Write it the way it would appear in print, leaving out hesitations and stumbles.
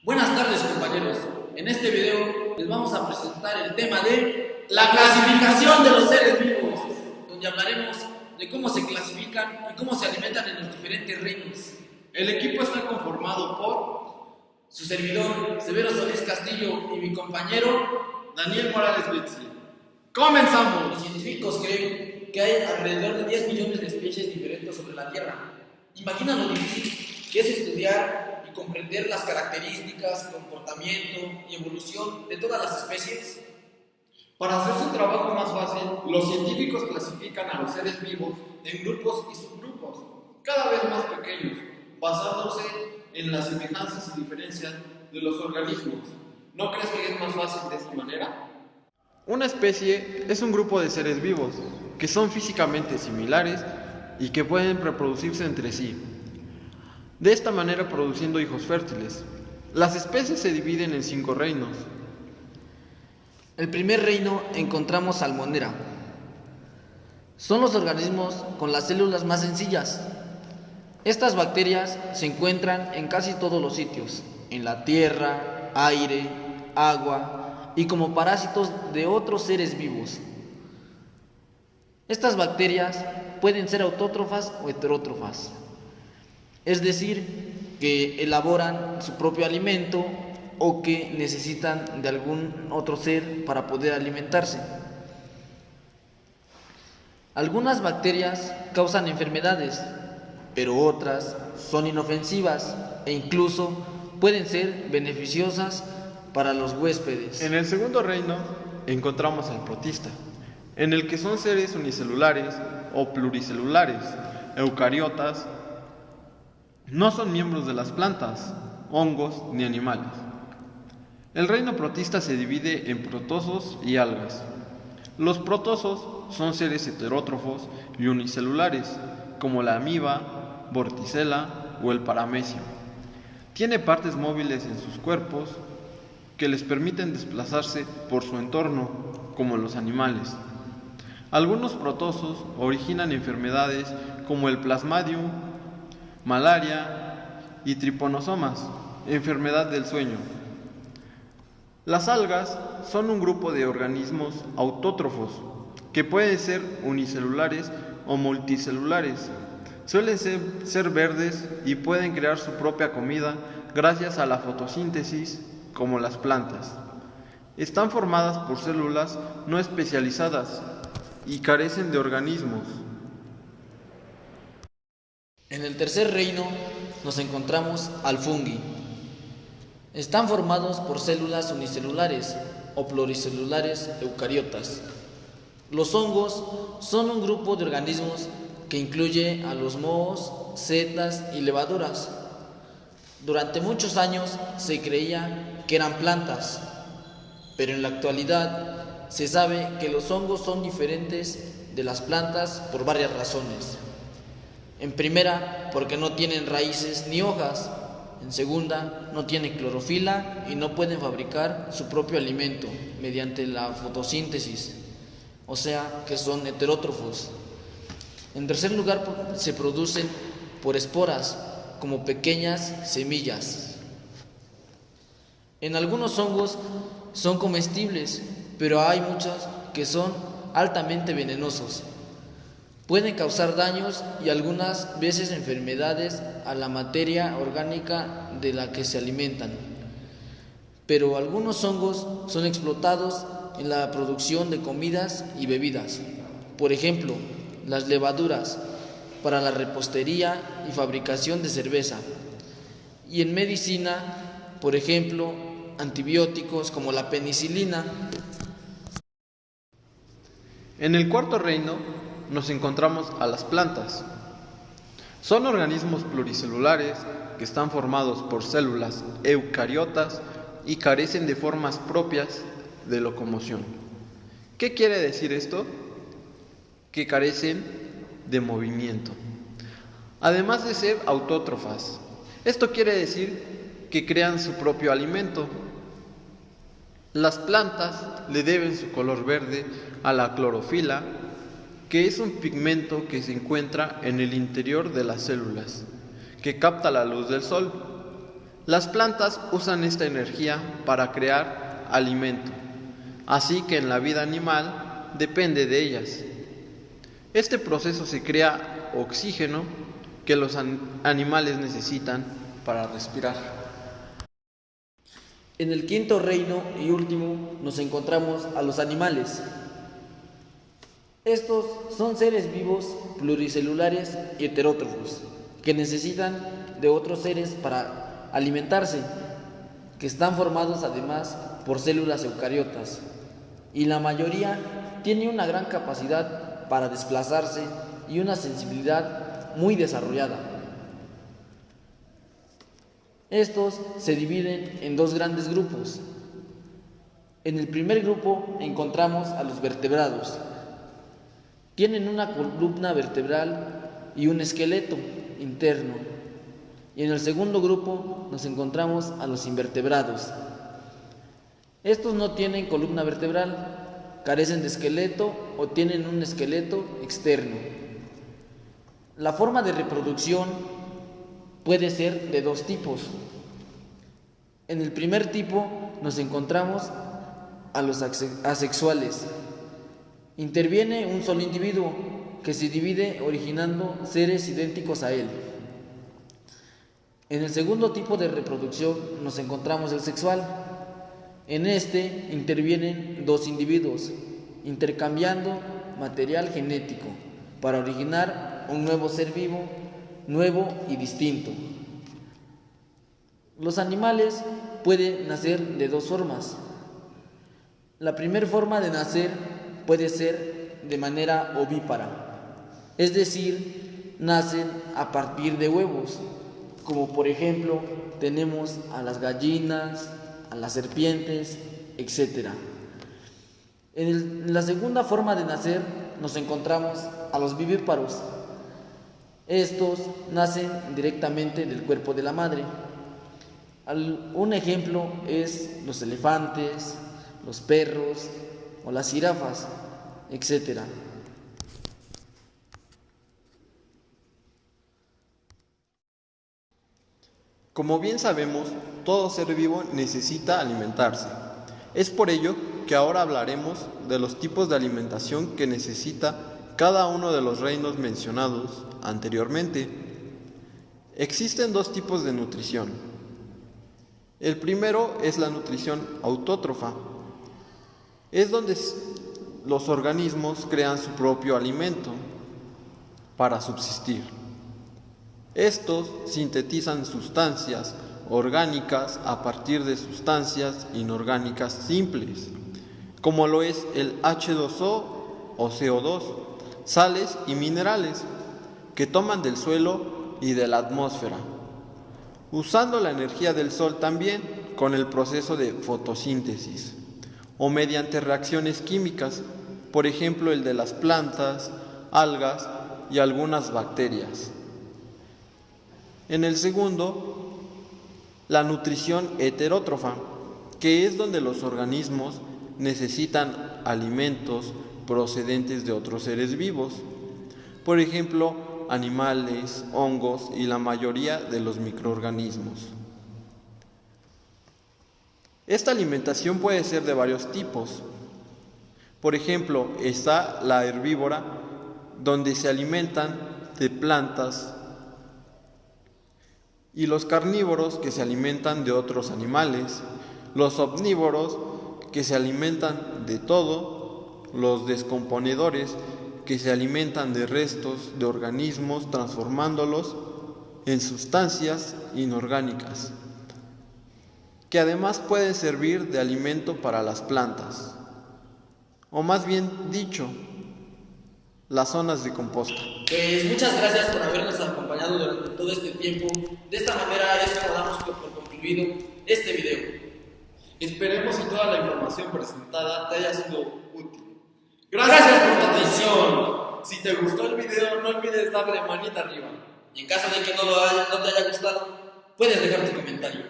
Buenas tardes, compañeros. En este video les vamos a presentar el tema de la clasificación de los seres vivos, donde hablaremos de cómo se clasifican y cómo se alimentan en los diferentes reinos. El equipo está conformado por Su servidor, Severo Solís Castillo, y mi compañero Daniel Morales Bitsi. ¡Comenzamos! Los científicos creen que hay alrededor de 10 millones de especies diferentes sobre la Tierra. Imagina lo difícil que es estudiar y comprender las características, comportamiento y evolución de todas las especies. Para hacer su trabajo más fácil, los científicos clasifican a los seres vivos en grupos y subgrupos, cada vez más pequeños, basándose en las semejanzas y diferencias de los organismos. ¿No crees que es más fácil de esta manera? Una especie es un grupo de seres vivos que son físicamente similares y que pueden reproducirse entre sí, de esta manera produciendo hijos fértiles. Las especies se dividen en 5 reinos. El primer reino encontramos Salmonera. Son los organismos con las células más sencillas. Estas bacterias se encuentran en casi todos los sitios, en la tierra, aire, agua y como parásitos de otros seres vivos. Estas bacterias pueden ser autótrofas o heterótrofas, es decir, que elaboran su propio alimento o que necesitan de algún otro ser para poder alimentarse. Algunas bacterias causan enfermedades, pero otras son inofensivas e incluso pueden ser beneficiosas para los huéspedes. En el segundo reino encontramos al protista, en el que son seres unicelulares o pluricelulares, eucariotas. No son miembros de las plantas, hongos ni animales. El reino protista se divide en protozoos y algas. Los protozoos son seres heterótrofos y unicelulares, como la amiba, vorticela o el paramecio. Tiene partes móviles en sus cuerpos que les permiten desplazarse por su entorno, como los animales. Algunos protozoos originan enfermedades como el plasmodium, malaria y triponosomas, enfermedad del sueño. Las algas son un grupo de organismos autótrofos que pueden ser unicelulares o multicelulares. Suelen ser verdes y pueden crear su propia comida gracias a la fotosíntesis, como las plantas. Están formadas por células no especializadas y carecen de organismos. En el tercer reino nos encontramos al fungi. Están formados por células unicelulares o pluricelulares eucariotas. Los hongos son un grupo de organismos que incluye a los mohos, setas y levaduras. Durante muchos años se creía que eran plantas, pero en la actualidad se sabe que los hongos son diferentes de las plantas por varias razones. En primera, porque no tienen raíces ni hojas. En segunda, no tienen clorofila y no pueden fabricar su propio alimento mediante la fotosíntesis, o sea que son heterótrofos. En tercer lugar, se producen por esporas, como pequeñas semillas. En algunos hongos son comestibles, pero hay muchos que son altamente venenosos. Pueden causar daños y algunas veces enfermedades a la materia orgánica de la que se alimentan. Pero algunos hongos son explotados en la producción de comidas y bebidas. Por ejemplo, las levaduras para la repostería y fabricación de cerveza. Y en medicina, por ejemplo, antibióticos como la penicilina. En el cuarto reino nos encontramos a las plantas. Son organismos pluricelulares que están formados por células eucariotas y carecen de formas propias de locomoción. ¿Qué quiere decir esto? Que carecen de movimiento, además de ser autótrofas. Esto quiere decir que crean su propio alimento. Las plantas le deben su color verde a la clorofila, que es un pigmento que se encuentra en el interior de las células, que capta la luz del sol. Las plantas usan esta energía para crear alimento, así que en la vida animal depende de ellas. Este proceso se crea oxígeno que los animales necesitan para respirar. En el quinto reino y último nos encontramos a los animales. Estos son seres vivos, pluricelulares y heterótrofos, que necesitan de otros seres para alimentarse, que están formados además por células eucariotas, y la mayoría tiene una gran capacidad para desplazarse y una sensibilidad muy desarrollada. Estos se dividen en dos grandes grupos. En el primer grupo encontramos a los vertebrados. Tienen una columna vertebral y un esqueleto interno. Y en el segundo grupo nos encontramos a los invertebrados. Estos no tienen columna vertebral, carecen de esqueleto o tienen un esqueleto externo. La forma de reproducción puede ser de dos tipos. En el primer tipo nos encontramos a los asexuales. Interviene un solo individuo que se divide originando seres idénticos a él. En el segundo tipo de reproducción nos encontramos el sexual. En este intervienen dos individuos, intercambiando material genético para originar un nuevo ser vivo, nuevo y distinto. Los animales pueden nacer de dos formas. La primera forma de nacer puede ser de manera ovípara, es decir, nacen a partir de huevos, como por ejemplo tenemos a las gallinas, a las serpientes, etc. En la segunda forma de nacer nos encontramos a los vivíparos. Estos nacen directamente del cuerpo de la madre. Un ejemplo es los elefantes, los perros o las jirafas, etc. Como bien sabemos, todo ser vivo necesita alimentarse. Es por ello que ahora hablaremos de los tipos de alimentación que necesita cada uno de los reinos mencionados anteriormente. Existen dos tipos de nutrición. El primero es la nutrición autótrofa. Es donde los organismos crean su propio alimento para subsistir. Estos sintetizan sustancias orgánicas a partir de sustancias inorgánicas simples, como lo es el H2O o CO2, sales y minerales que toman del suelo y de la atmósfera, usando la energía del sol también con el proceso de fotosíntesis o mediante reacciones químicas, por ejemplo el de las plantas, algas y algunas bacterias. En el segundo, la nutrición heterótrofa, que es donde los organismos necesitan alimentos procedentes de otros seres vivos, por ejemplo, animales, hongos y la mayoría de los microorganismos. Esta alimentación puede ser de varios tipos. Por ejemplo, está la herbívora, donde se alimentan de plantas, y los carnívoros, que se alimentan de otros animales, los omnívoros, que se alimentan de todo, los descomponedores, que se alimentan de restos de organismos transformándolos en sustancias inorgánicas, que además pueden servir de alimento para las plantas, o más bien dicho, las zonas de composta. Pues muchas gracias por habernos acompañado durante todo este tiempo. De esta manera es como damos por concluido este video. Esperemos que toda la información presentada te haya sido útil. Gracias por tu atención. Si te gustó el video, no olvides darle manita arriba. Y en caso de que no te haya gustado, puedes dejar tu comentario.